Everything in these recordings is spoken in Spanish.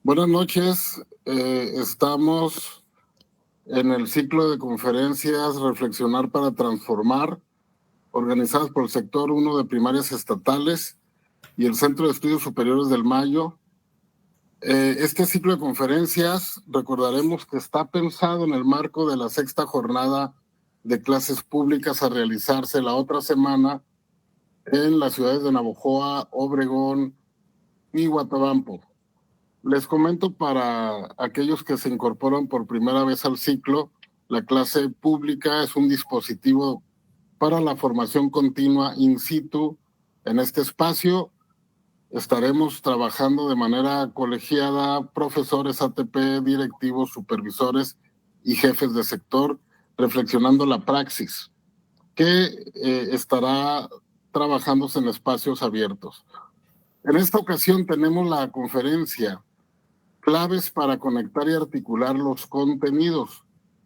Buenas noches. Estamos en el ciclo de conferencias Reflexionar para Transformar, organizadas por el sector 1 de primarias estatales y el Centro de Estudios Superiores del Mayo. Este ciclo de conferencias, recordaremos que está pensado en el marco de la sexta jornada de clases públicas a realizarse la otra semana en las ciudades de Navojoa, Obregón y Huatabampo. Les comento para aquellos que se incorporan por primera vez al ciclo, la clase pública es un dispositivo para la formación continua in situ. En este espacio estaremos trabajando de manera colegiada profesores ATP, directivos, supervisores y jefes de sector, reflexionando la praxis, que estará trabajándose en espacios abiertos. En esta ocasión tenemos la conferencia Claves para conectar y articular los contenidos,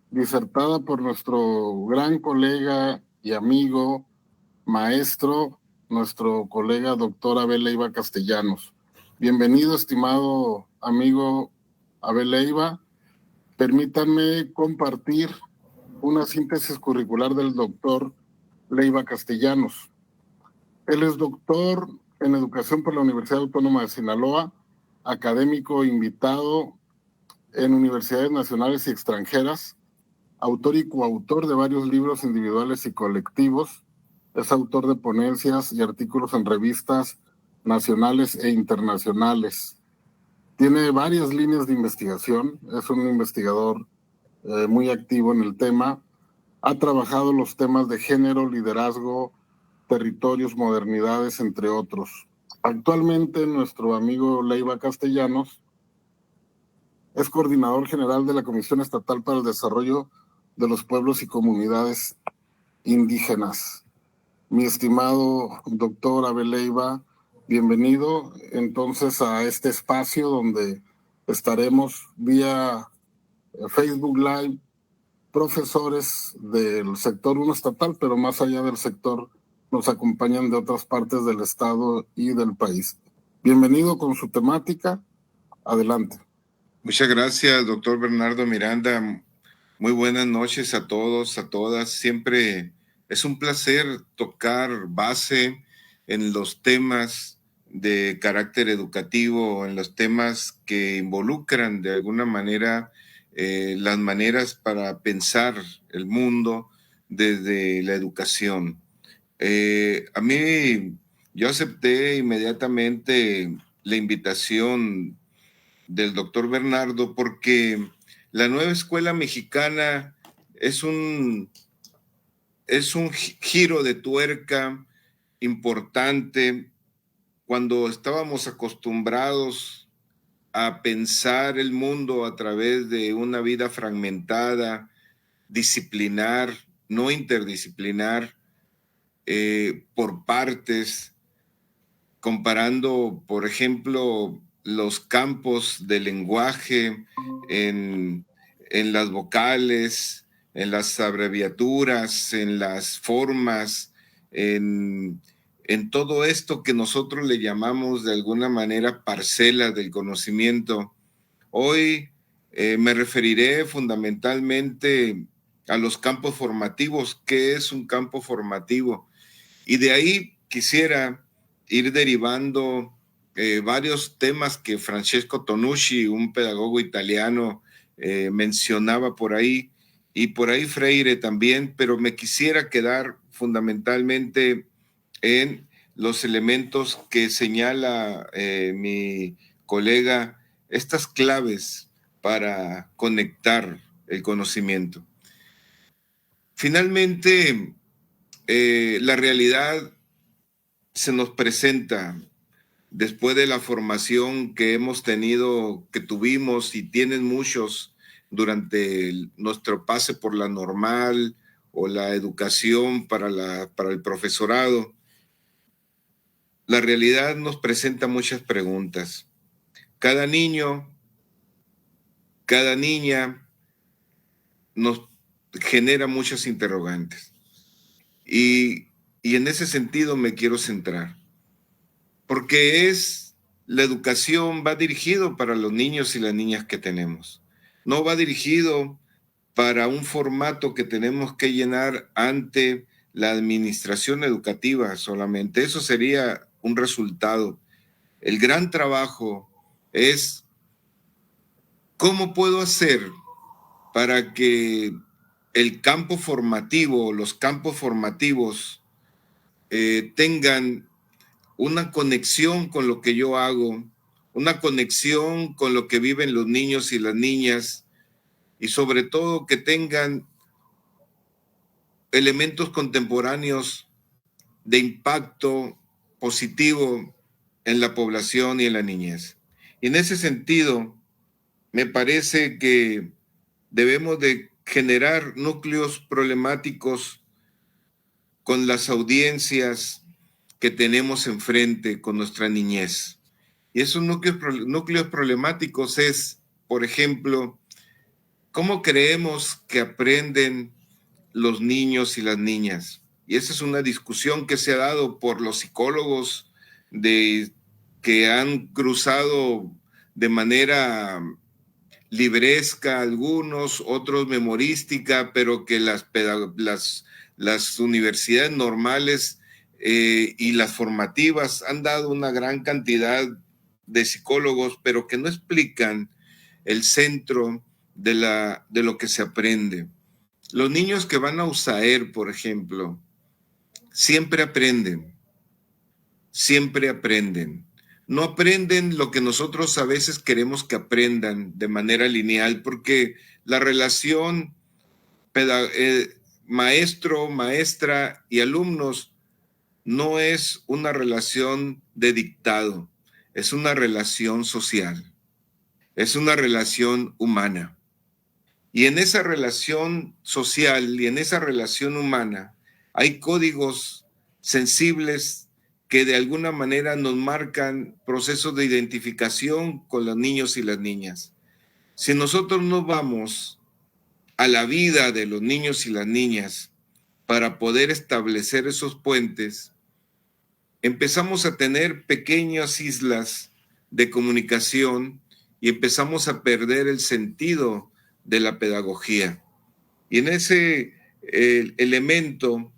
disertada por nuestro gran colega y amigo, maestro, nuestro colega doctor Abel Leiva Castellanos. Bienvenido, estimado amigo Abel Leiva. Permítanme compartir una síntesis curricular del doctor Leiva Castellanos. Él es doctor en educación por la Universidad Autónoma de Sinaloa, académico invitado en universidades nacionales y extranjeras, autor y coautor de varios libros individuales y colectivos, es autor de ponencias y artículos en revistas nacionales e internacionales. Tiene varias líneas de investigación, es un investigador muy activo en el tema, ha trabajado los temas de género, liderazgo, territorios, modernidades, entre otros. Actualmente nuestro amigo Leiva Castellanos es coordinador general de la Comisión Estatal para el Desarrollo de los Pueblos y Comunidades Indígenas. Mi estimado doctor Abel Leiva, bienvenido entonces a este espacio donde estaremos vía Facebook Live, profesores del sector 1 estatal, pero más allá del sector nos acompañan de otras partes del estado y del país. Bienvenido con su temática. Adelante. Muchas gracias, doctor Bernardo Miranda. Muy buenas noches a todos, a todas. Siempre es un placer tocar base en los temas de carácter educativo, en los temas que involucran de alguna manera las maneras para pensar el mundo desde la educación. Yo acepté inmediatamente la invitación del doctor Bernardo porque la nueva escuela mexicana es un giro de tuerca importante cuando estábamos acostumbrados a pensar el mundo a través de una vida fragmentada, disciplinar, no interdisciplinar, por partes, comparando, por ejemplo, los campos del lenguaje en las vocales, en las abreviaturas, en las formas, en todo esto que nosotros le llamamos de alguna manera parcelas del conocimiento. Hoy me referiré fundamentalmente a los campos formativos. ¿Qué es un campo formativo? Y de ahí quisiera ir derivando varios temas que Francesco Tonucci, un pedagogo italiano, mencionaba por ahí, y por ahí Freire también, pero me quisiera quedar fundamentalmente en los elementos que señala mi colega, estas claves para conectar el conocimiento. Finalmente, la realidad se nos presenta después de la formación que hemos tenido, que tuvimos y tienen muchos durante nuestro pase por la normal o la educación para el profesorado. La realidad nos presenta muchas preguntas. Cada niño, cada niña nos genera muchas interrogantes. Y en ese sentido me quiero centrar. Porque es la educación va dirigido para los niños y las niñas que tenemos. No va dirigido para un formato que tenemos que llenar ante la administración educativa solamente. Eso sería un resultado. El gran trabajo es cómo puedo hacer para que el campo formativo, los campos formativos tengan una conexión con lo que yo hago, una conexión con lo que viven los niños y las niñas, y sobre todo que tengan elementos contemporáneos de impacto positivo en la población y en la niñez. Y en ese sentido, me parece que debemos de generar núcleos problemáticos con las audiencias que tenemos enfrente con nuestra niñez. Y esos núcleos problemáticos es, por ejemplo, ¿cómo creemos que aprenden los niños y las niñas? Y esa es una discusión que se ha dado por los psicólogos que han cruzado de manera libresca algunos, otros memorística, pero que las universidades normales y las formativas han dado una gran cantidad de psicólogos, pero que no explican el centro de lo que se aprende. Los niños que van a USAER, por ejemplo, siempre aprenden. No aprenden lo que nosotros a veces queremos que aprendan de manera lineal, porque la relación maestro, maestra y alumnos no es una relación de dictado, es una relación social, es una relación humana. Y en esa relación social y en esa relación humana hay códigos sensibles que de alguna manera nos marcan procesos de identificación con los niños y las niñas. Si nosotros no vamos a la vida de los niños y las niñas para poder establecer esos puentes, empezamos a tener pequeñas islas de comunicación y empezamos a perder el sentido de la pedagogía. Y en ese elemento,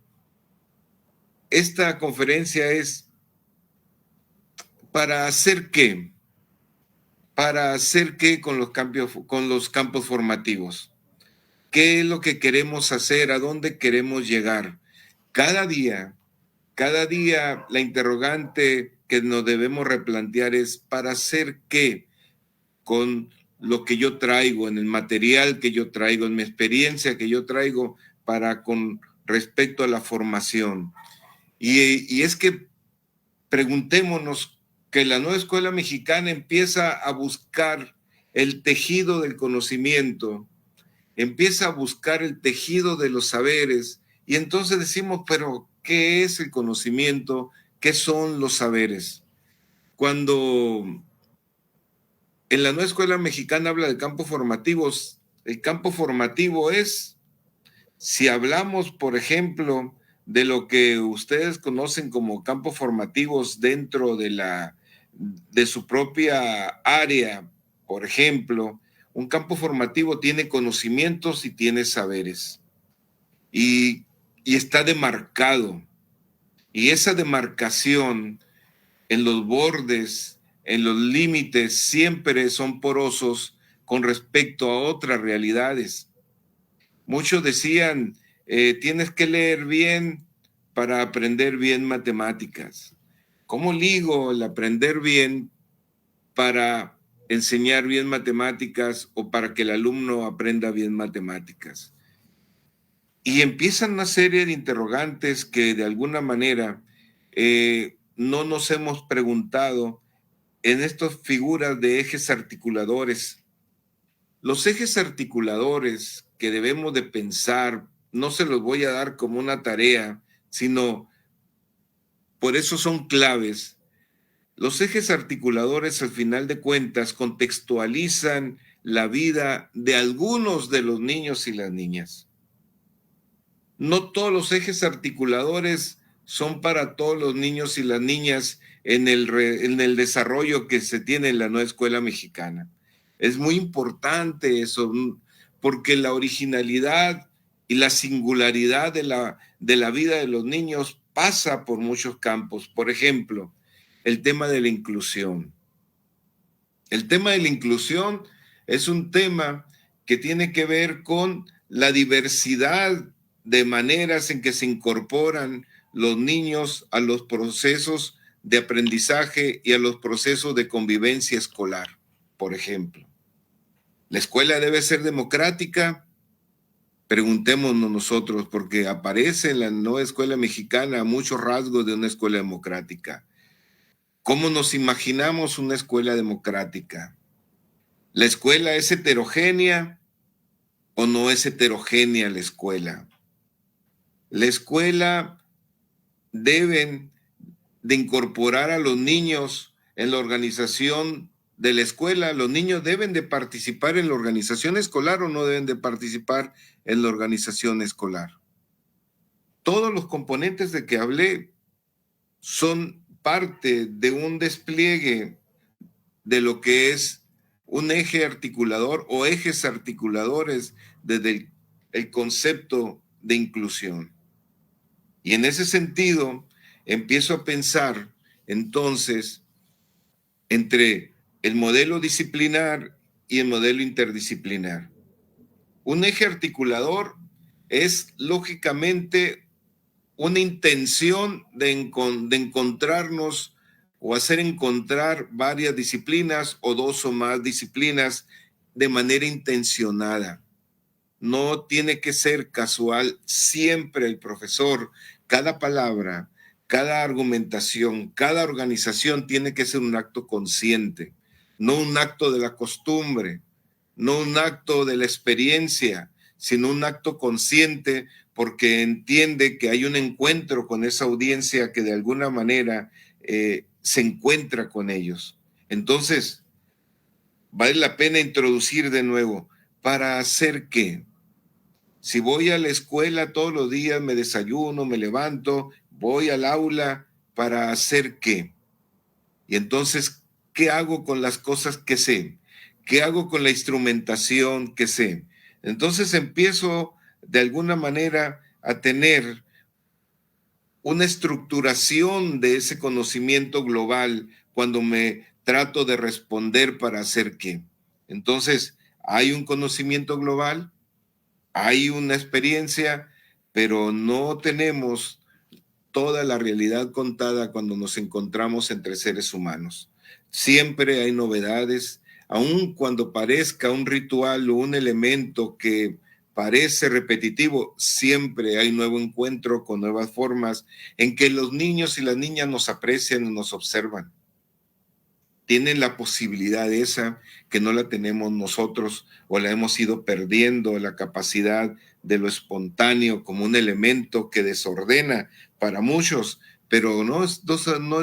esta conferencia es ¿para hacer qué? ¿Para hacer qué con los campos formativos? ¿Qué es lo que queremos hacer? ¿A dónde queremos llegar? Cada día la interrogante que nos debemos replantear es ¿para hacer qué con lo que yo traigo, en el material que yo traigo, en mi experiencia que yo traigo con respecto a la formación? Y es que preguntémonos que la nueva escuela mexicana empieza a buscar el tejido del conocimiento, empieza a buscar el tejido de los saberes, y entonces decimos, pero ¿qué es el conocimiento? ¿Qué son los saberes? Cuando en la nueva escuela mexicana habla de campos formativos, el campo formativo es, si hablamos, por ejemplo, de lo que ustedes conocen como campos formativos dentro de su propia área, por ejemplo, un campo formativo tiene conocimientos y tiene saberes. Y está demarcado. Y esa demarcación en los bordes, en los límites, siempre son porosos con respecto a otras realidades. Muchos decían, tienes que leer bien para aprender bien matemáticas. ¿Cómo ligo el aprender bien para enseñar bien matemáticas o para que el alumno aprenda bien matemáticas? Y empiezan una serie de interrogantes que de alguna manera no nos hemos preguntado en estas figuras de ejes articuladores. Los ejes articuladores que debemos de pensar, no se los voy a dar como una tarea, sino por eso son claves. Los ejes articuladores, al final de cuentas, contextualizan la vida de algunos de los niños y las niñas. No todos los ejes articuladores son para todos los niños y las niñas en el desarrollo que se tiene en la nueva escuela mexicana. Es muy importante eso, porque la originalidad y la singularidad de la vida de los niños pasa por muchos campos. Por ejemplo, el tema de la inclusión. El tema de la inclusión es un tema que tiene que ver con la diversidad de maneras en que se incorporan los niños a los procesos de aprendizaje y a los procesos de convivencia escolar, por ejemplo. ¿La escuela debe ser democrática? Preguntémonos nosotros, porque aparece en la nueva escuela mexicana muchos rasgos de una escuela democrática. ¿Cómo nos imaginamos una escuela democrática? ¿La escuela es heterogénea o no es heterogénea la escuela? La escuela deben de incorporar a los niños en la organización de la escuela. Los niños deben de participar en la organización escolar o no deben de participar en la organización escolar. Todos los componentes de que hablé son parte de un despliegue de lo que es un eje articulador o ejes articuladores desde el concepto de inclusión. Y en ese sentido, empiezo a pensar entonces entre el modelo disciplinar y el modelo interdisciplinar. Un eje articulador es lógicamente una intención de encontrarnos o hacer encontrar varias disciplinas o dos o más disciplinas de manera intencionada. No tiene que ser casual. Siempre el profesor, cada palabra, cada argumentación, cada organización tiene que ser un acto consciente, no un acto de la costumbre, no un acto de la experiencia, sino un acto consciente porque entiende que hay un encuentro con esa audiencia que de alguna manera se encuentra con ellos. Entonces, vale la pena introducir de nuevo, ¿para hacer qué? Si voy a la escuela todos los días, me desayuno, me levanto, voy al aula, ¿para hacer qué? Y entonces, ¿qué hago con las cosas que sé? ¿Qué hago con la instrumentación que sé? Entonces empiezo de alguna manera a tener una estructuración de ese conocimiento global cuando me trato de responder para hacer qué. Entonces, hay un conocimiento global, hay una experiencia, pero no tenemos toda la realidad contada cuando nos encontramos entre seres humanos. Siempre hay novedades, aun cuando parezca un ritual o un elemento que parece repetitivo, siempre hay nuevo encuentro con nuevas formas en que los niños y las niñas nos aprecian y nos observan. Tienen la posibilidad esa que no la tenemos nosotros o la hemos ido perdiendo, la capacidad de lo espontáneo como un elemento que desordena para muchos, pero no es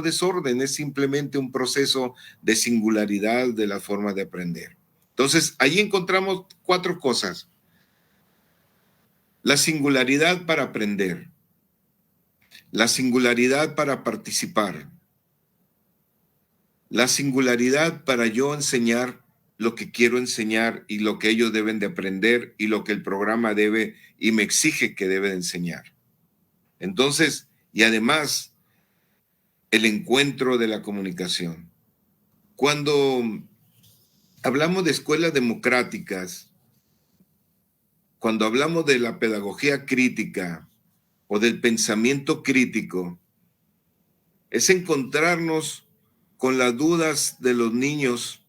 desorden, es simplemente un proceso de singularidad de la forma de aprender. Entonces, ahí encontramos 4 cosas. La singularidad para aprender, la singularidad para participar, la singularidad para yo enseñar lo que quiero enseñar y lo que ellos deben de aprender y lo que el programa debe y me exige que debe de enseñar. Entonces, y además, el encuentro de la comunicación. Cuando hablamos de escuelas democráticas, cuando hablamos de la pedagogía crítica o del pensamiento crítico, es encontrarnos con las dudas de los niños,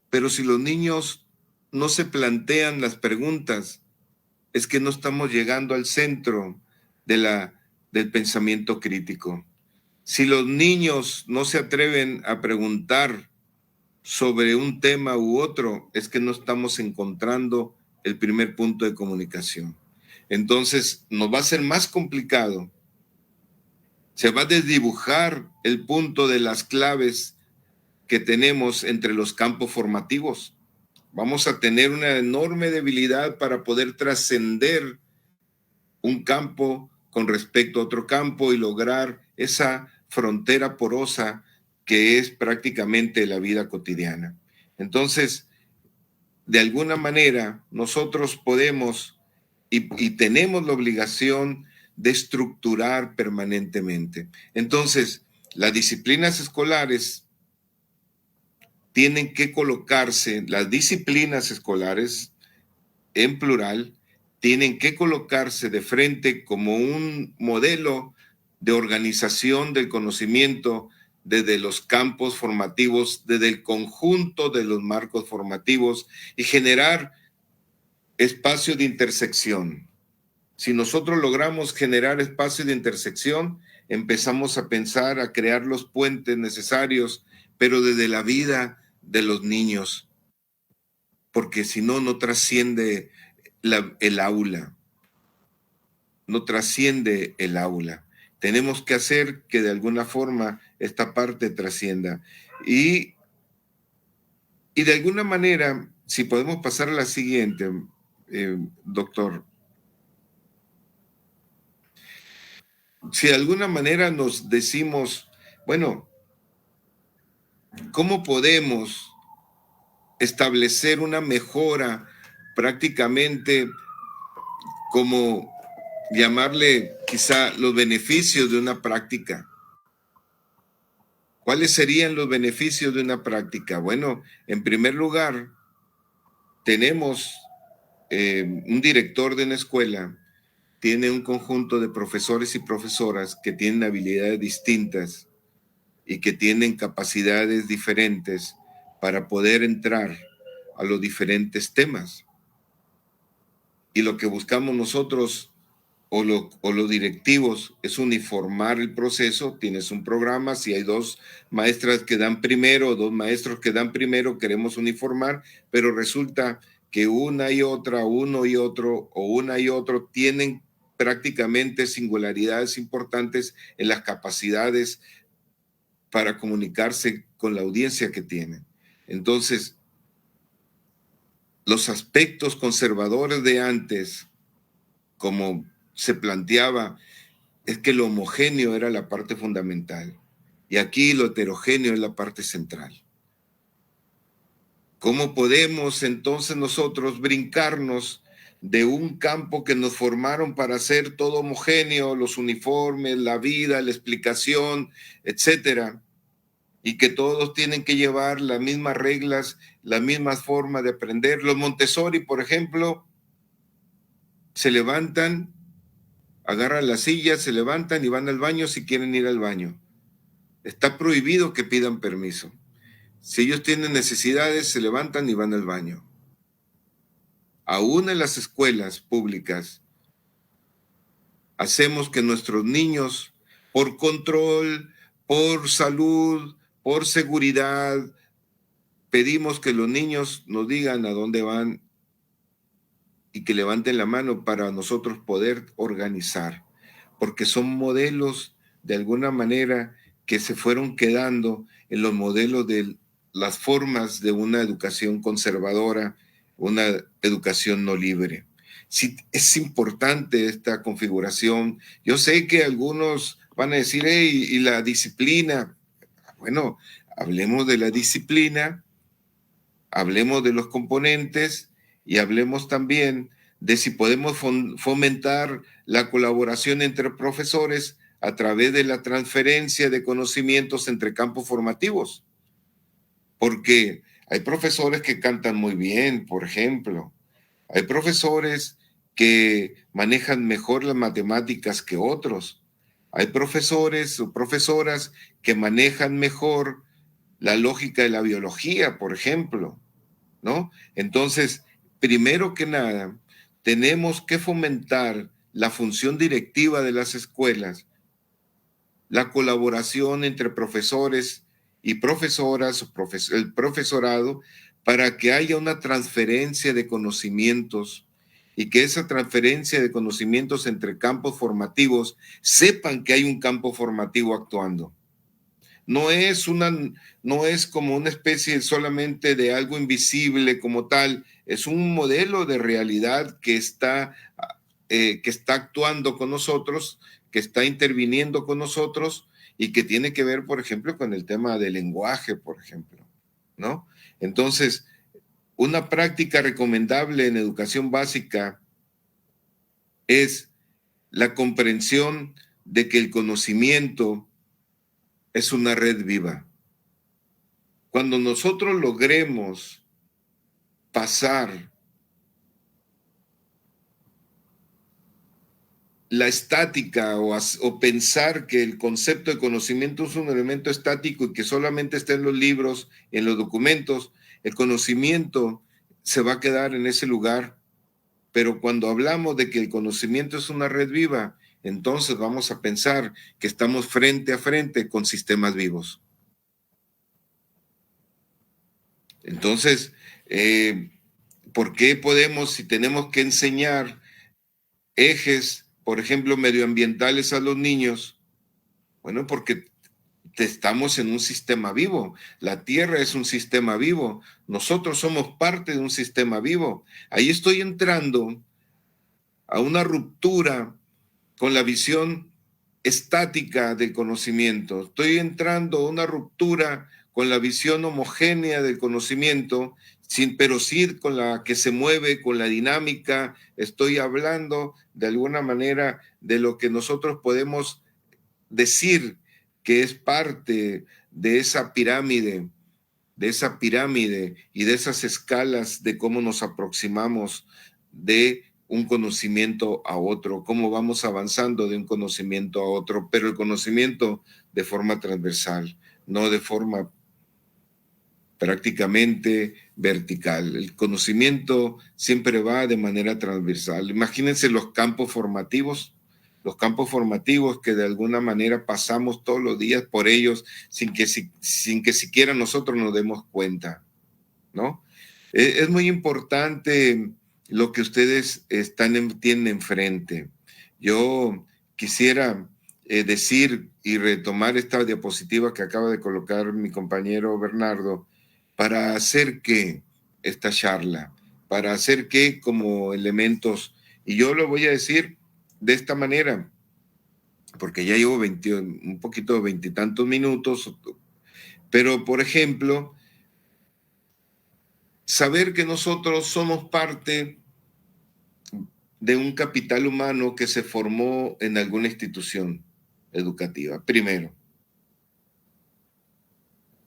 pero si los niños no se plantean las preguntas, es que no estamos llegando al centro del pensamiento crítico. Si los niños no se atreven a preguntar sobre un tema u otro, es que no estamos encontrando el primer punto de comunicación. Entonces, nos va a ser más complicado. Se va a desdibujar el punto de las claves que tenemos entre los campos formativos. Vamos a tener una enorme debilidad para poder trascender un campo con respecto a otro campo y lograr esa frontera porosa que es prácticamente la vida cotidiana. Entonces, de alguna manera, nosotros podemos y tenemos la obligación de estructurar permanentemente. Entonces, las disciplinas escolares tienen que colocarse, las disciplinas escolares en plural, tienen que colocarse de frente como un modelo de organización del conocimiento desde los campos formativos, desde el conjunto de los marcos formativos y generar espacios de intersección. Si nosotros logramos generar espacios de intersección, empezamos a pensar, a crear los puentes necesarios, pero desde la vida de los niños, porque si no, no trasciende el aula, no trasciende el aula. Tenemos que hacer que de alguna forma esta parte trascienda. Y de alguna manera, si podemos pasar a la siguiente, doctor. Si de alguna manera nos decimos, bueno, ¿cómo podemos establecer una mejora prácticamente como llamarle quizá los beneficios de una práctica? ¿Cuáles serían los beneficios de una práctica? Bueno, en primer lugar, tenemos un director de una escuela, tiene un conjunto de profesores y profesoras que tienen habilidades distintas y que tienen capacidades diferentes para poder entrar a los diferentes temas. Y lo que buscamos nosotros o los directivos es uniformar el proceso. Tienes un programa, si hay 2 maestras que dan primero o 2 maestros que dan primero, queremos uniformar, pero resulta que una y otra, uno y otro o una y otro tienen prácticamente singularidades importantes en las capacidades para comunicarse con la audiencia que tienen. Entonces, los aspectos conservadores de antes, como se planteaba, es que lo homogéneo era la parte fundamental y aquí lo heterogéneo es la parte central. ¿Cómo podemos entonces nosotros brincarnos de un campo que nos formaron para hacer todo homogéneo, los uniformes, la vida, la explicación, etcétera, y que todos tienen que llevar las mismas reglas, las mismas formas de aprender? Los Montessori, por ejemplo, se levantan, agarran la silla, se levantan y van al baño si quieren ir al baño. Está prohibido que pidan permiso. Si ellos tienen necesidades, se levantan y van al baño. Aún en las escuelas públicas, hacemos que nuestros niños, por control, por salud, por seguridad, pedimos que los niños nos digan a dónde van y que levanten la mano para nosotros poder organizar, porque son modelos de alguna manera que se fueron quedando en los modelos de las formas de una educación conservadora, una educación no libre. Sí, es importante esta configuración. Yo sé que algunos van a decir, hey, ¿y la disciplina? Bueno, hablemos de la disciplina, hablemos de los componentes y hablemos también de si podemos fomentar la colaboración entre profesores a través de la transferencia de conocimientos entre campos formativos. Porque hay profesores que cantan muy bien, por ejemplo. Hay profesores que manejan mejor las matemáticas que otros. Hay profesores o profesoras que manejan mejor la lógica de la biología, por ejemplo, ¿no? Entonces, primero que nada, tenemos que fomentar la función directiva de las escuelas, la colaboración entre profesores y profesoras, el profesorado, para que haya una transferencia de conocimientos y que esa transferencia de conocimientos entre campos formativos sepan que hay un campo formativo actuando. No es como una especie solamente de algo invisible como tal, es un modelo de realidad que está que está actuando con nosotros, que está interviniendo con nosotros y que tiene que ver, por ejemplo, con el tema del lenguaje, por ejemplo, ¿no? Entonces, una práctica recomendable en educación básica es la comprensión de que el conocimiento es una red viva. Cuando nosotros logremos pasar la estática o pensar que el concepto de conocimiento es un elemento estático y que solamente está en los libros, en los documentos, el conocimiento se va a quedar en ese lugar. Pero cuando hablamos de que el conocimiento es una red viva, entonces vamos a pensar que estamos frente a frente con sistemas vivos. Entonces, ¿por qué podemos, si tenemos que enseñar ejes, por ejemplo, medioambientales a los niños? Bueno, porque estamos en un sistema vivo. La Tierra es un sistema vivo. Nosotros somos parte de un sistema vivo. Ahí estoy entrando a una ruptura con la visión estática del conocimiento. Estoy entrando a una ruptura con la visión homogénea del conocimiento, pero sí con la que se mueve, con la dinámica. Estoy hablando de alguna manera de lo que nosotros podemos decir que es parte de esa pirámide y de esas escalas de cómo nos aproximamos de un conocimiento a otro, cómo vamos avanzando de un conocimiento a otro, pero el conocimiento de forma transversal, no de forma prácticamente vertical. El conocimiento siempre va de manera transversal. Imagínense los campos formativos que de alguna manera pasamos todos los días por ellos sin que siquiera nosotros nos demos cuenta, ¿no? Es muy importante lo que ustedes tienen enfrente. Yo quisiera decir y retomar esta diapositiva que acaba de colocar mi compañero Bernardo para hacer que esta charla, para hacer que como elementos, y yo lo voy a decir de esta manera, porque ya llevo un poquito de 20 y tantos minutos, pero por ejemplo, saber que nosotros somos parte de un capital humano que se formó en alguna institución educativa. Primero,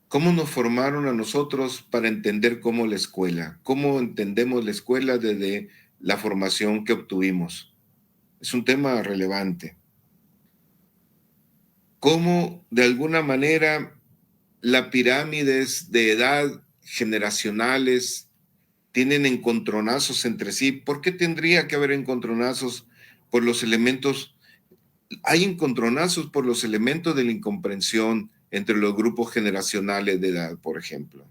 ¿cómo nos formaron a nosotros para entender cómo la escuela? ¿Cómo entendemos la escuela desde la formación que obtuvimos? Es un tema relevante. ¿Cómo de alguna manera las pirámides de edad generacionales tienen encontronazos entre sí? ¿Por qué tendría que haber encontronazos por los elementos? Hay encontronazos por los elementos de la incomprensión entre los grupos generacionales de edad, por ejemplo.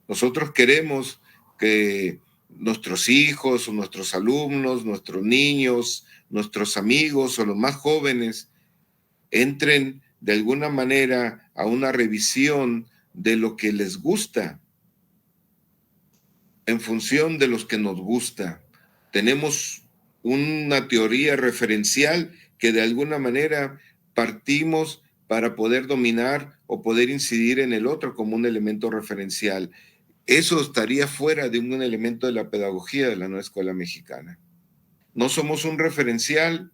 Nosotros queremos que nuestros hijos o nuestros alumnos, nuestros niños, nuestros amigos o los más jóvenes entren de alguna manera a una revisión de lo que les gusta en función de los que nos gusta. Tenemos una teoría referencial que de alguna manera partimos para poder dominar o poder incidir en el otro como un elemento referencial. Eso estaría fuera de un elemento de la pedagogía de la nueva escuela mexicana. No somos un referencial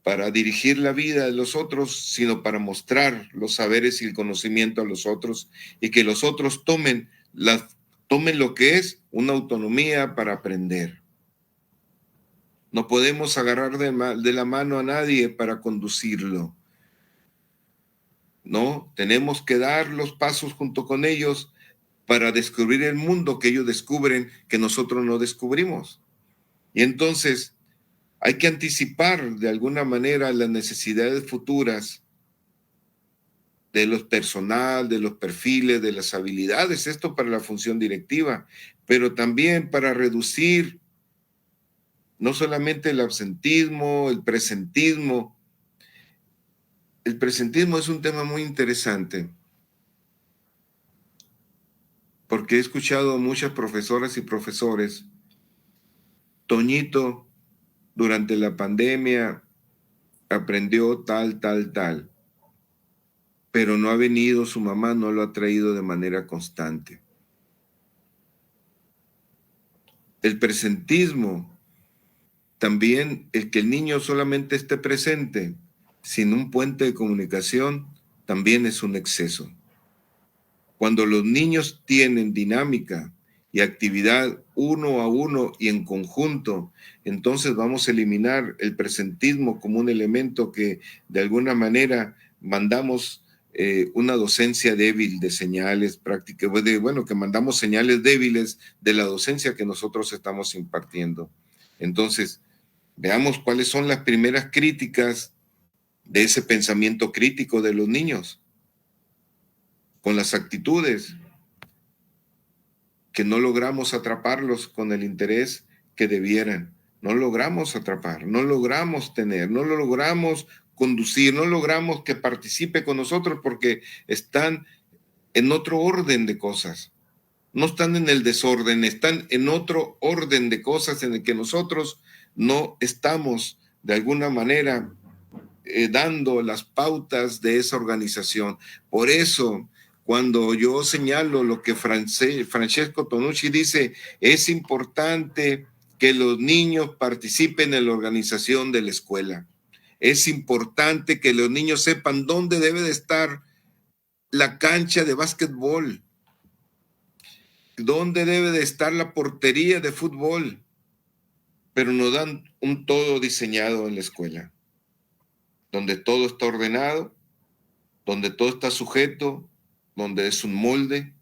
para dirigir la vida de los otros, sino para mostrar los saberes y el conocimiento a los otros y que los otros tomen lo que es una autonomía para aprender. No podemos agarrar de la mano a nadie para conducirlo. No, tenemos que dar los pasos junto con ellos para descubrir el mundo que ellos descubren que nosotros no descubrimos. Y entonces hay que anticipar de alguna manera las necesidades futuras de los personal, de los perfiles, de las habilidades, esto para la función directiva, pero también para reducir no solamente el absentismo, el presentismo. El presentismo es un tema muy interesante, porque he escuchado a muchas profesoras y profesores, Toñito, durante la pandemia aprendió tal, pero no ha venido, su mamá no lo ha traído de manera constante. El presentismo, también el que el niño solamente esté presente sin un puente de comunicación, también es un exceso. Cuando los niños tienen dinámica y actividad uno a uno y en conjunto, entonces vamos a eliminar el presentismo como un elemento que de alguna manera mandamos una docencia débil de señales prácticas, que mandamos señales débiles de la docencia que nosotros estamos impartiendo. Entonces, veamos cuáles son las primeras críticas de ese pensamiento crítico de los niños, con las actitudes, que no logramos atraparlos con el interés que debieran. No logramos atrapar, no logramos tener, no lo logramos conducir, no logramos que participe con nosotros porque están en otro orden de cosas. No están en el desorden, están en otro orden de cosas en el que nosotros no estamos de alguna manera dando las pautas de esa organización. Por eso, cuando yo señalo lo que Francesco Tonucci dice, es importante que los niños participen en la organización de la escuela. Es importante que los niños sepan dónde debe de estar la cancha de básquetbol, dónde debe de estar la portería de fútbol, pero nos dan un todo diseñado en la escuela, donde todo está ordenado, donde todo está sujeto, donde es un molde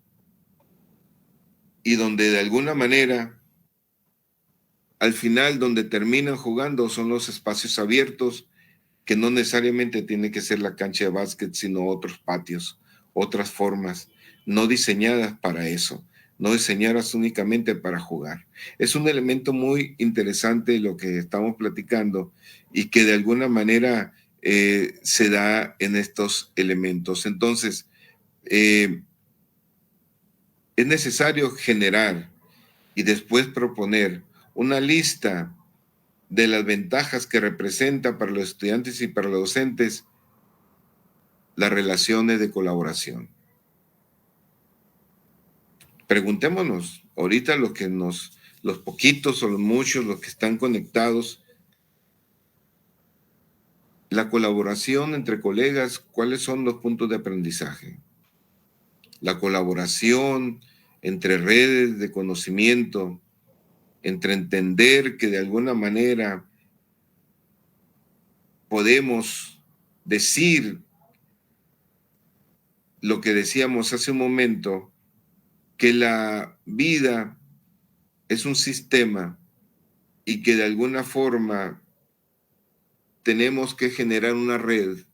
y donde de alguna manera, al final, donde terminan jugando son los espacios abiertos, que no necesariamente tiene que ser la cancha de básquet, sino otros patios, otras formas, no diseñadas para eso, no diseñadas únicamente para jugar. Es un elemento muy interesante lo que estamos platicando y que de alguna manera se da en estos elementos. Entonces, es necesario generar y después proponer una lista de las ventajas que representa para los estudiantes y para los docentes las relaciones de colaboración. Preguntémonos, ahorita los poquitos o los muchos, los que están conectados, la colaboración entre colegas, ¿cuáles son los puntos de aprendizaje? La colaboración entre redes de conocimiento, entre entender que de alguna manera podemos decir lo que decíamos hace un momento, que la vida es un sistema y que de alguna forma tenemos que generar una red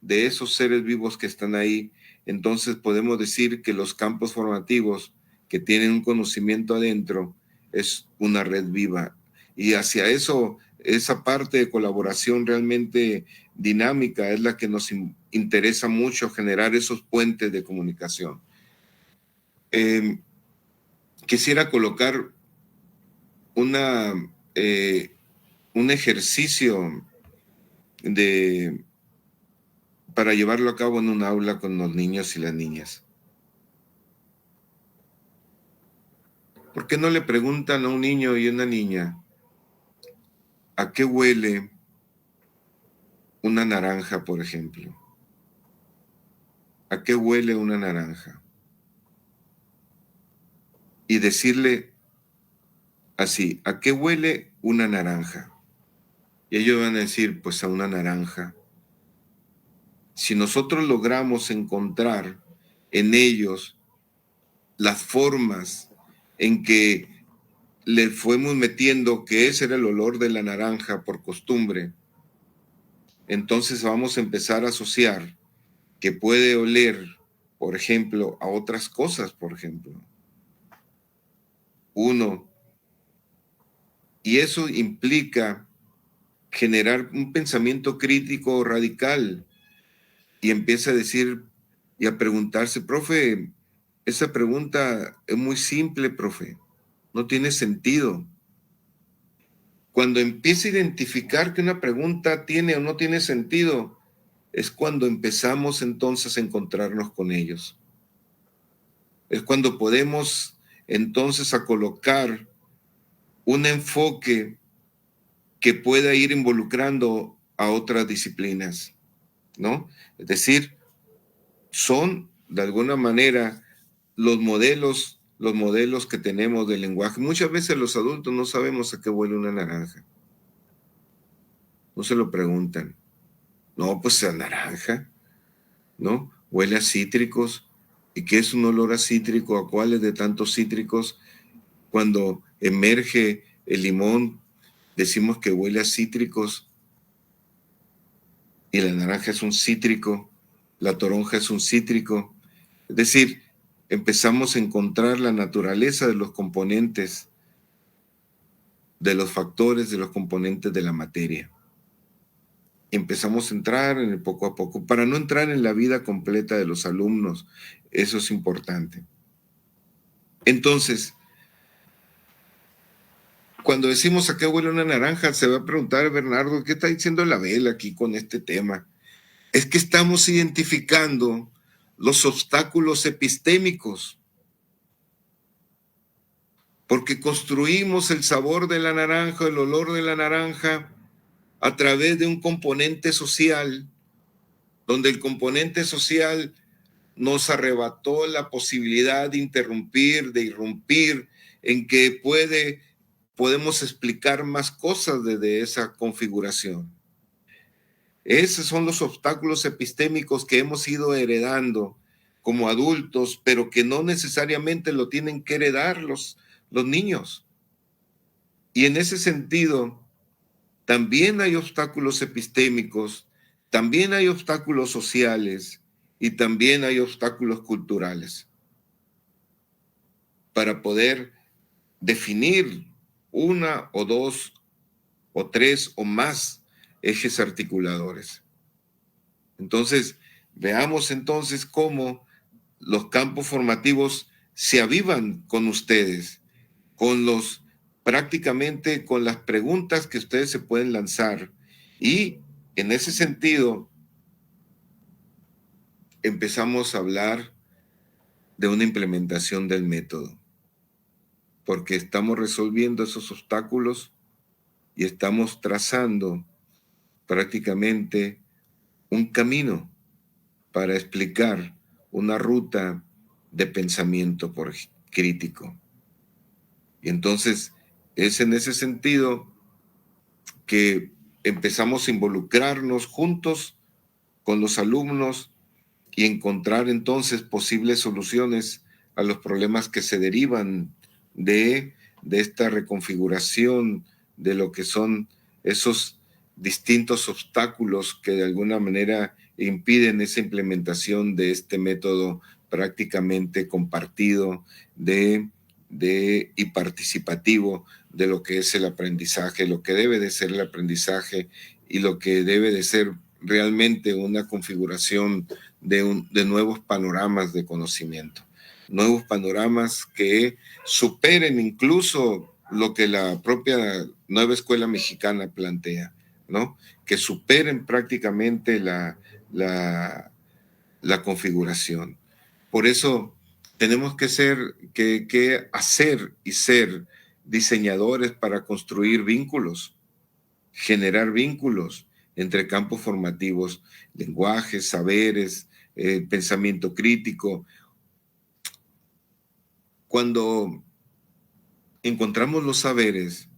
de esos seres vivos que están ahí. Entonces podemos decir que los campos formativos que tienen un conocimiento adentro es una red viva. Y hacia eso, esa parte de colaboración realmente dinámica es la que nos interesa mucho, generar esos puentes de comunicación. Quisiera colocar un ejercicio para llevarlo a cabo en un aula con los niños y las niñas. ¿Por qué no le preguntan a un niño y una niña a qué huele una naranja, por ejemplo? ¿A qué huele una naranja? Y decirle así, ¿a qué huele una naranja? Y ellos van a decir, pues a una naranja. Si nosotros logramos encontrar en ellos las formas en que le fuimos metiendo que ese era el olor de la naranja por costumbre, entonces vamos a empezar a asociar que puede oler, por ejemplo, a otras cosas, por ejemplo. Y eso implica generar un pensamiento crítico radical y empieza a decir y a preguntarse, profe, esa pregunta es muy simple, profe, no tiene sentido. Cuando empieza a identificar que una pregunta tiene o no tiene sentido, es cuando empezamos entonces a encontrarnos con ellos. Es cuando podemos entonces a colocar un enfoque que pueda ir involucrando a otras disciplinas, ¿no? Es decir, son de alguna manera los modelos que tenemos del lenguaje. Muchas veces los adultos no sabemos a qué huele una naranja. No se lo preguntan. No, pues a naranja, ¿no? Huele a cítricos. ¿Y qué es un olor a cítrico? ¿A cuáles de tantos cítricos? Cuando emerge el limón, decimos que huele a cítricos y la naranja es un cítrico, la toronja es un cítrico. Es decir, empezamos a encontrar la naturaleza de los componentes, de los factores, de los componentes de la materia. Empezamos a entrar en el poco a poco, para no entrar en la vida completa de los alumnos. Eso es importante. Entonces, cuando decimos a qué huele una naranja, se va a preguntar Bernardo, ¿qué está diciendo la vela aquí con este tema? Es que estamos identificando los obstáculos epistémicos, porque construimos el sabor de la naranja, el olor de la naranja, a través de un componente social, donde el componente social nos arrebató la posibilidad de interrumpir, de irrumpir, en que podemos explicar más cosas desde esa configuración. Esos son los obstáculos epistémicos que hemos ido heredando como adultos, pero que no necesariamente lo tienen que heredar los niños. Y en ese sentido, también hay obstáculos epistémicos, también hay obstáculos sociales y también hay obstáculos culturales para poder definir una o dos o tres o más ejes articuladores. Entonces, veamos entonces cómo los campos formativos se avivan con ustedes, prácticamente con las preguntas que ustedes se pueden lanzar. Y en ese sentido, empezamos a hablar de una implementación del método, porque estamos resolviendo esos obstáculos y estamos trazando prácticamente un camino para explicar una ruta de pensamiento crítico. Y entonces es en ese sentido que empezamos a involucrarnos juntos con los alumnos y encontrar entonces posibles soluciones a los problemas que se derivan de esta reconfiguración de lo que son esos distintos obstáculos que de alguna manera impiden esa implementación de este método prácticamente compartido y participativo de lo que es el aprendizaje, lo que debe de ser el aprendizaje y lo que debe de ser realmente una configuración de nuevos panoramas de conocimiento, nuevos panoramas que superen incluso lo que la propia nueva escuela mexicana plantea, ¿no? Que superen prácticamente la configuración. Por eso tenemos que hacer y ser diseñadores para construir vínculos, generar vínculos entre campos formativos, lenguajes, saberes, pensamiento crítico. Cuando encontramos los saberes,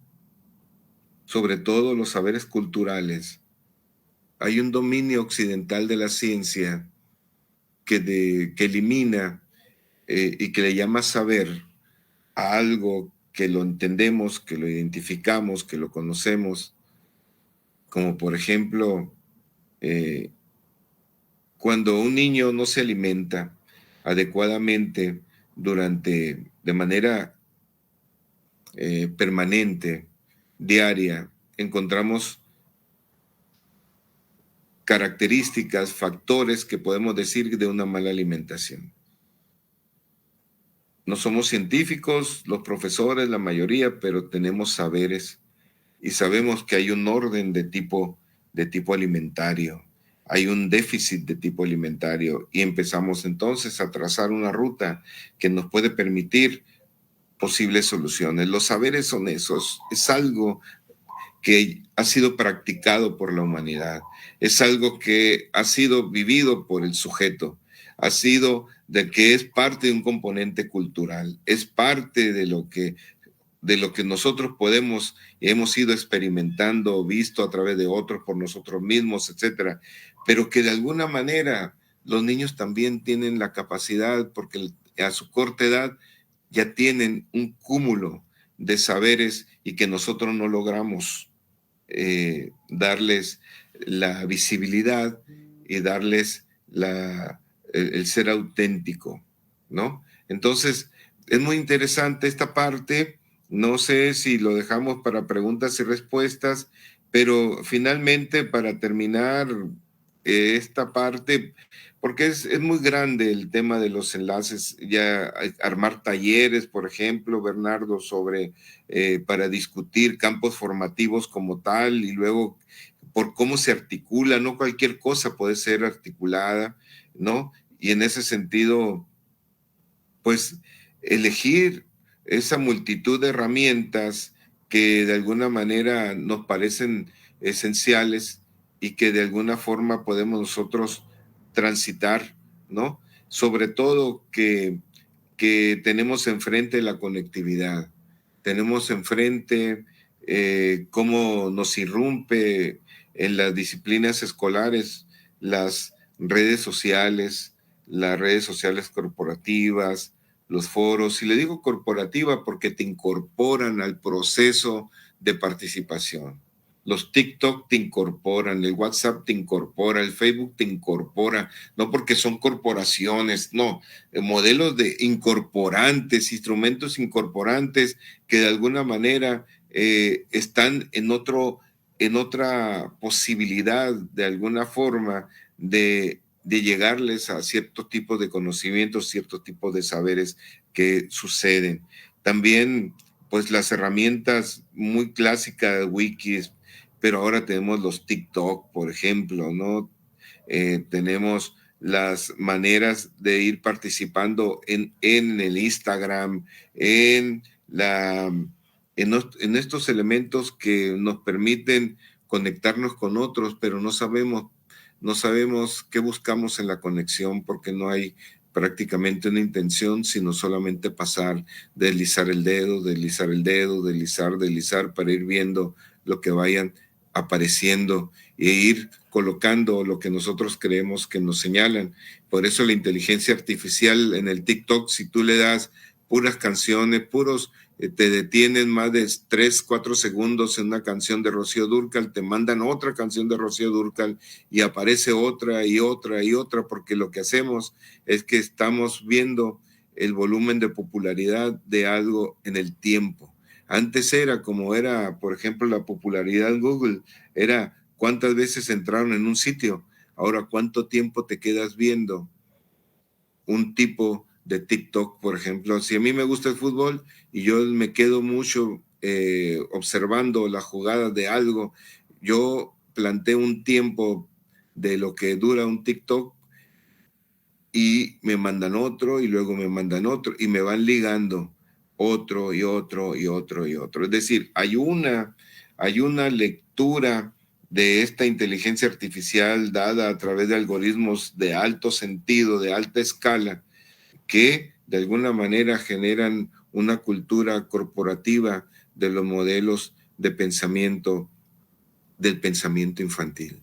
sobre todo los saberes culturales, hay un dominio occidental de la ciencia que elimina y que le llama saber a algo que lo entendemos, que lo identificamos, que lo conocemos, como por ejemplo, cuando un niño no se alimenta adecuadamente de manera permanente, diaria, encontramos características, factores que podemos decir de una mala alimentación. No somos científicos, los profesores, la mayoría, pero tenemos saberes y sabemos que hay un orden de tipo alimentario, hay un déficit de tipo alimentario y empezamos entonces a trazar una ruta que nos puede permitir posibles soluciones. Los saberes son esos, es algo que ha sido practicado por la humanidad, es algo que ha sido vivido por el sujeto, ha sido de que es parte de un componente cultural, es parte de lo que nosotros podemos y hemos ido experimentando, visto a través de otros, por nosotros mismos, etcétera, pero que de alguna manera los niños también tienen la capacidad, porque a su corta edad ya tienen un cúmulo de saberes y que nosotros no logramos darles la visibilidad y darles el ser auténtico, ¿no? Entonces, es muy interesante esta parte. No sé si lo dejamos para preguntas y respuestas, pero finalmente para terminar esta parte, porque es muy grande el tema de los enlaces, ya armar talleres, por ejemplo, Bernardo, sobre para discutir campos formativos como tal y luego por cómo se articula, no cualquier cosa puede ser articulada, ¿no? Y en ese sentido, pues elegir esa multitud de herramientas que de alguna manera nos parecen esenciales y que de alguna forma podemos nosotros transitar, ¿no? Sobre todo que tenemos enfrente la conectividad, tenemos enfrente cómo nos irrumpe en las disciplinas escolares las redes sociales corporativas, los foros, y le digo corporativa porque te incorporan al proceso de participación. Los TikTok te incorporan, el WhatsApp te incorpora, el Facebook te incorpora, no porque son corporaciones, no, modelos de incorporantes, instrumentos incorporantes que de alguna manera están en otra posibilidad, de alguna forma, de llegarles a ciertos tipos de conocimientos, ciertos tipos de saberes que suceden. También, pues las herramientas muy clásicas, wikis, pero ahora tenemos los TikTok, por ejemplo, ¿no? Tenemos las maneras de ir participando en el Instagram, en estos elementos que nos permiten conectarnos con otros, pero no sabemos qué buscamos en la conexión porque no hay prácticamente una intención, sino solamente pasar, deslizar el dedo, deslizar para ir viendo lo que vayan apareciendo e ir colocando lo que nosotros creemos que nos señalan. Por eso la inteligencia artificial en el TikTok, si tú le das puras canciones, te detienen más de 3, 4 segundos en una canción de Rocío Dúrcal, te mandan otra canción de Rocío Dúrcal y aparece otra y otra y otra, porque lo que hacemos es que estamos viendo el volumen de popularidad de algo en el tiempo. Antes era como era, por ejemplo, la popularidad en Google, era cuántas veces entraron en un sitio, ahora cuánto tiempo te quedas viendo un tipo de TikTok, por ejemplo. Si a mí me gusta el fútbol y yo me quedo mucho observando la jugada de algo, yo planteo un tiempo de lo que dura un TikTok y me mandan otro y luego me mandan otro y me van ligando otro y otro y otro y otro. Es decir, hay una lectura de esta inteligencia artificial dada a través de algoritmos de alto sentido, de alta escala, que de alguna manera generan una cultura corporativa de los modelos de pensamiento, del pensamiento infantil.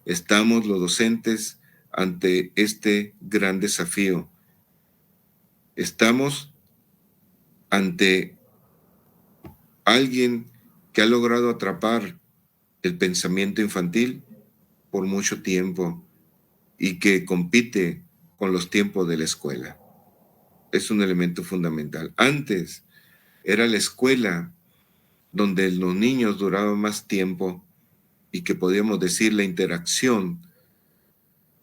Estamos los docentes ante este gran desafío. Estamos ante alguien que ha logrado atrapar el pensamiento infantil por mucho tiempo y que compite con los tiempos de la escuela. Es un elemento fundamental. Antes era la escuela donde los niños duraban más tiempo y que podíamos decir la interacción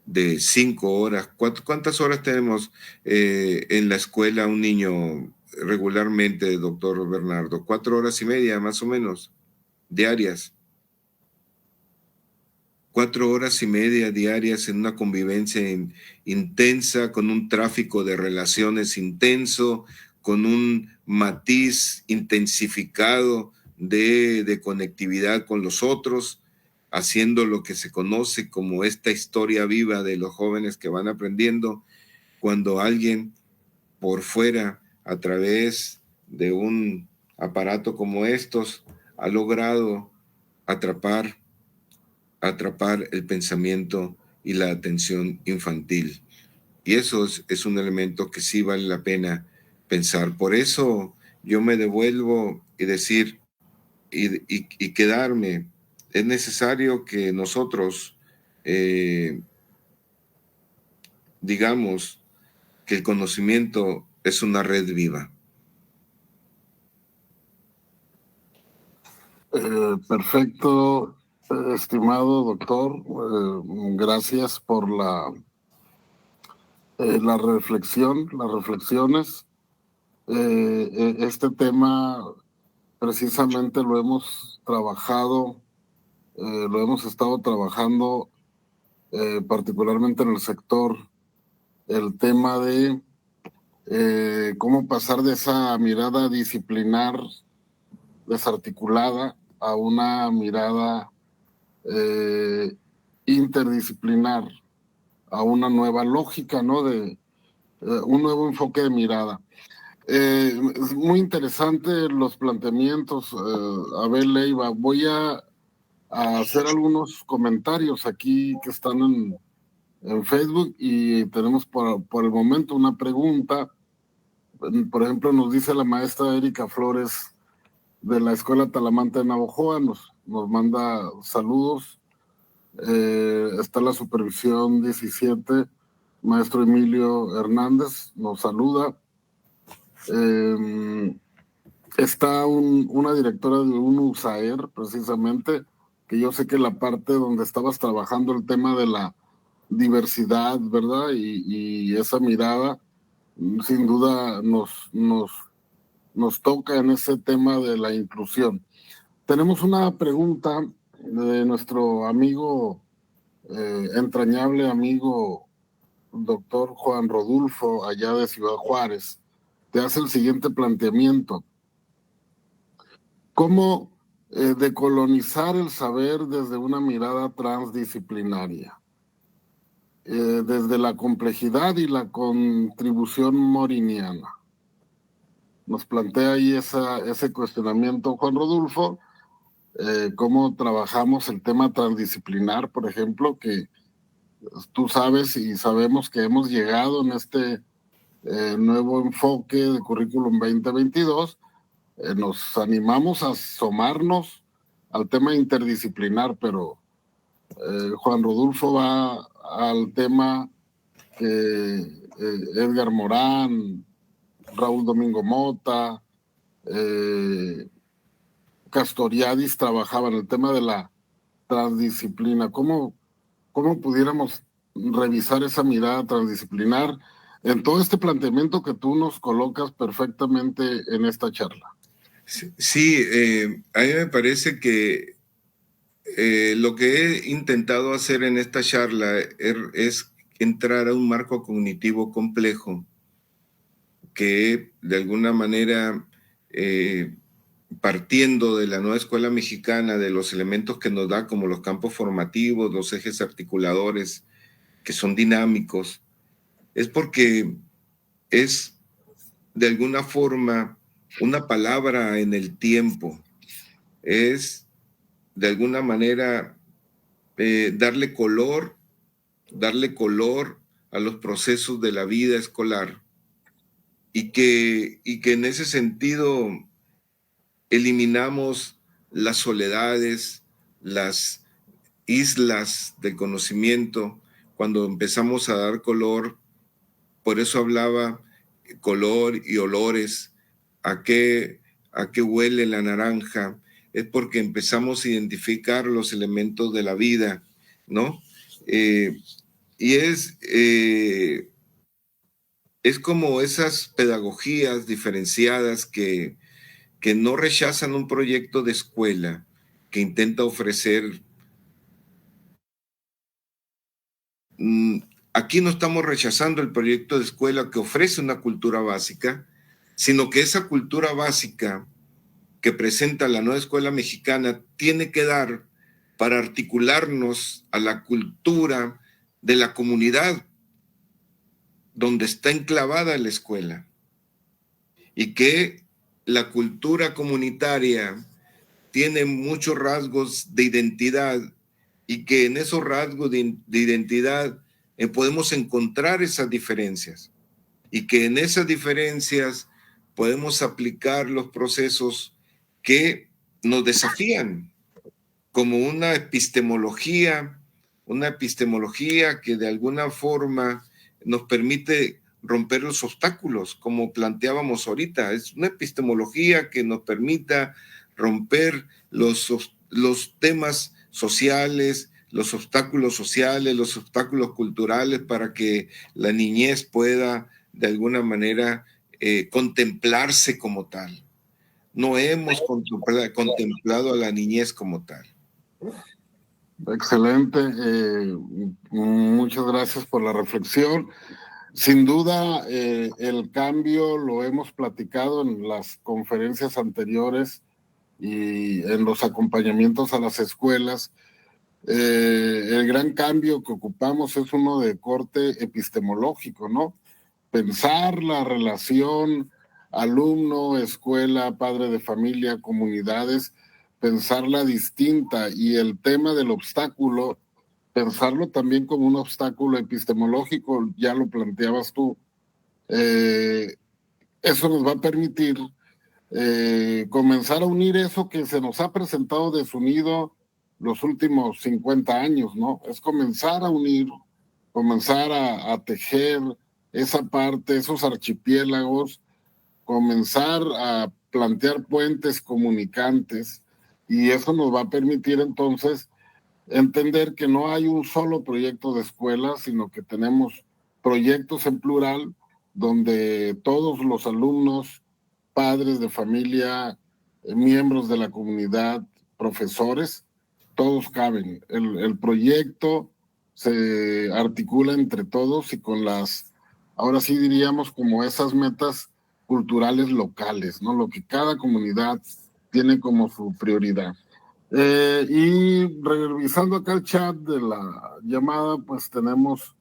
de 5 horas. ¿Cuántas horas tenemos en la escuela un niño regularmente, doctor Bernardo? 4 horas y media, más o menos. diarias. 4 horas y media diarias en una convivencia intensa, con un tráfico de relaciones intenso, con un matiz intensificado de conectividad con los otros, haciendo lo que se conoce como esta historia viva de los jóvenes que van aprendiendo, cuando alguien por fuera, a través de un aparato como estos, ha logrado atrapar el pensamiento y la atención infantil. Y eso es un elemento que sí vale la pena pensar. Por eso yo me devuelvo y decir y quedarme. Es necesario que nosotros digamos que el conocimiento es una red viva. Perfecto, estimado doctor. Gracias por la reflexión, las reflexiones. Este tema precisamente lo hemos trabajado, lo hemos estado trabajando particularmente en el sector, el tema de cómo pasar de esa mirada disciplinar desarticulada a una mirada interdisciplinar, a una nueva lógica, ¿no? De un nuevo enfoque de mirada. Es muy interesante los planteamientos, Abel Leiva. Voy a hacer algunos comentarios aquí que están en Facebook y tenemos por el momento una pregunta. Por ejemplo, nos dice la maestra Erika Flores de la Escuela Talamante de Navojoa, nos manda saludos. Está la supervisión 17, maestro Emilio Hernández, nos saluda. Está una directora de un USAER, precisamente, que yo sé que la parte donde estabas trabajando el tema de la diversidad, ¿verdad? Y esa mirada, sin duda, nos toca en ese tema de la inclusión. Tenemos una pregunta de nuestro amigo, entrañable amigo, doctor Juan Rodulfo, allá de Ciudad Juárez. Te hace el siguiente planteamiento. ¿Cómo decolonizar el saber desde una mirada transdisciplinaria? Desde la complejidad y la contribución moriniana. Nos plantea ahí ese cuestionamiento Juan Rodulfo, cómo trabajamos el tema transdisciplinar, por ejemplo, que tú sabes y sabemos que hemos llegado en este nuevo enfoque de Currículum 2022, nos animamos a asomarnos al tema interdisciplinar, pero Juan Rodulfo va al tema que Edgar Morán, Raúl Domingo Mota, Castoriadis trabajaban el tema de la transdisciplina. ¿Cómo pudiéramos revisar esa mirada transdisciplinar en todo este planteamiento que tú nos colocas perfectamente en esta charla? Sí, a mí me parece que lo que he intentado hacer en esta charla es entrar a un marco cognitivo complejo que de alguna manera, partiendo de la nueva escuela mexicana, de los elementos que nos da como los campos formativos, los ejes articuladores, que son dinámicos, es porque es de alguna forma una palabra en el tiempo, es de alguna manera darle color a los procesos de la vida escolar y que en ese sentido eliminamos las soledades, las islas del conocimiento, cuando empezamos a dar color. Por eso hablaba color y olores, a qué huele la naranja, es porque empezamos a identificar los elementos de la vida, ¿no? Y es como esas pedagogías diferenciadas que no rechazan un proyecto de escuela, que intenta ofrecer. Aquí no estamos rechazando el proyecto de escuela que ofrece una cultura básica, sino que esa cultura básica que presenta la nueva escuela mexicana tiene que dar para articularnos a la cultura de la comunidad donde está enclavada la escuela, y que la cultura comunitaria tiene muchos rasgos de identidad, y que en esos rasgos de identidad podemos encontrar esas diferencias, y que en esas diferencias podemos aplicar los procesos que nos desafían, como una epistemología que de alguna forma nos permite romper los obstáculos, como planteábamos ahorita. Es una epistemología que nos permita romper los temas sociales, los obstáculos culturales, para que la niñez pueda de alguna manera contemplarse como tal. No hemos contemplado a la niñez como tal. Excelente, muchas gracias por la reflexión. Sin duda, el cambio lo hemos platicado en las conferencias anteriores y en los acompañamientos a las escuelas. El gran cambio que ocupamos es uno de corte epistemológico, ¿no? Pensar la relación alumno, escuela, padre de familia, comunidades, pensarla distinta, y el tema del obstáculo, pensarlo también como un obstáculo epistemológico, ya lo planteabas tú. Eso nos va a permitir comenzar a unir eso que se nos ha presentado desunido los últimos 50 años, ¿no? Es comenzar a unir, comenzar a tejer esa parte, esos archipiélagos, comenzar a plantear puentes comunicantes, y eso nos va a permitir entonces entender que no hay un solo proyecto de escuela, sino que tenemos proyectos en plural donde todos los alumnos, padres de familia, miembros de la comunidad, profesores, todos caben. El proyecto se articula entre todos y con las, ahora sí diríamos, como esas metas culturales locales, ¿no? Lo que cada comunidad tiene como su prioridad. Y revisando acá el chat de la llamada, pues tenemos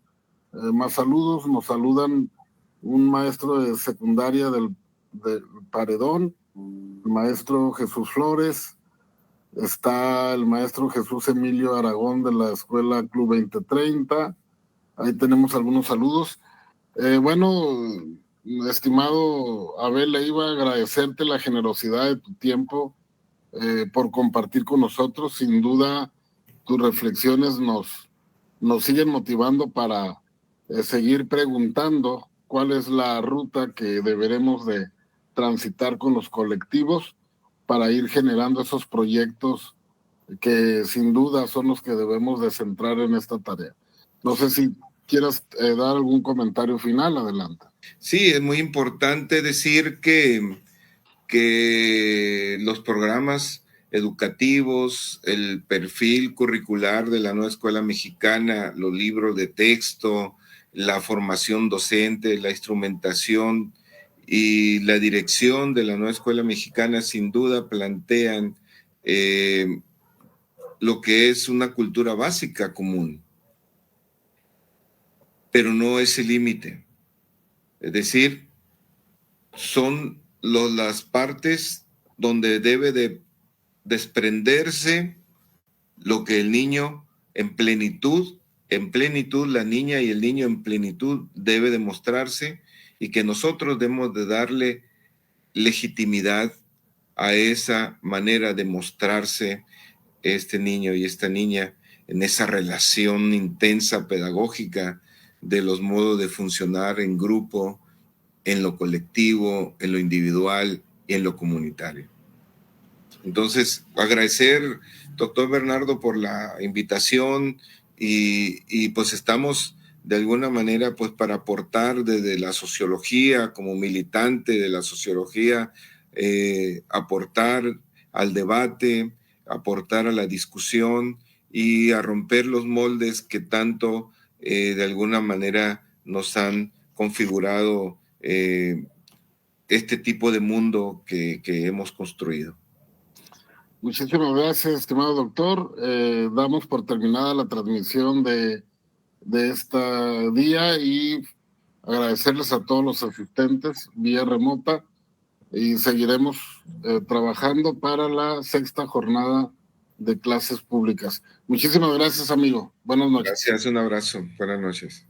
más saludos. Nos saludan un maestro de secundaria del Paredón, el maestro Jesús Flores, está el maestro Jesús Emilio Aragón de la Escuela Club 2030. Ahí tenemos algunos saludos. Bueno, estimado Abel, le iba a agradecerte la generosidad de tu tiempo por compartir con nosotros. Sin duda, tus reflexiones nos siguen motivando para seguir preguntando cuál es la ruta que deberemos de transitar con los colectivos para ir generando esos proyectos que sin duda son los que debemos de centrar en esta tarea. No sé si quieras dar algún comentario final. Adelante. Sí, es muy importante decir que los programas educativos, el perfil curricular de la nueva escuela mexicana, los libros de texto, la formación docente, la instrumentación y la dirección de la nueva escuela mexicana sin duda plantean lo que es una cultura básica común, pero no es el límite. Es decir, son las partes donde debe de desprenderse lo que el niño en plenitud, la niña y el niño en plenitud debe demostrarse, y que nosotros debemos de darle legitimidad a esa manera de mostrarse este niño y esta niña en esa relación intensa pedagógica de los modos de funcionar en grupo, en lo colectivo, en lo individual y en lo comunitario. Entonces, agradecer, doctor Bernardo, por la invitación, y pues estamos de alguna manera pues para aportar desde la sociología, como militante de la sociología, aportar al debate, aportar a la discusión y a romper los moldes que tanto de alguna manera nos han configurado este tipo de mundo que hemos construido. Muchísimas gracias, estimado doctor. Damos por terminada la transmisión de este día y agradecerles a todos los asistentes vía remota y seguiremos trabajando para la 6ª jornada de clases públicas. Muchísimas gracias, amigo. Buenas noches. Gracias, un abrazo. Buenas noches.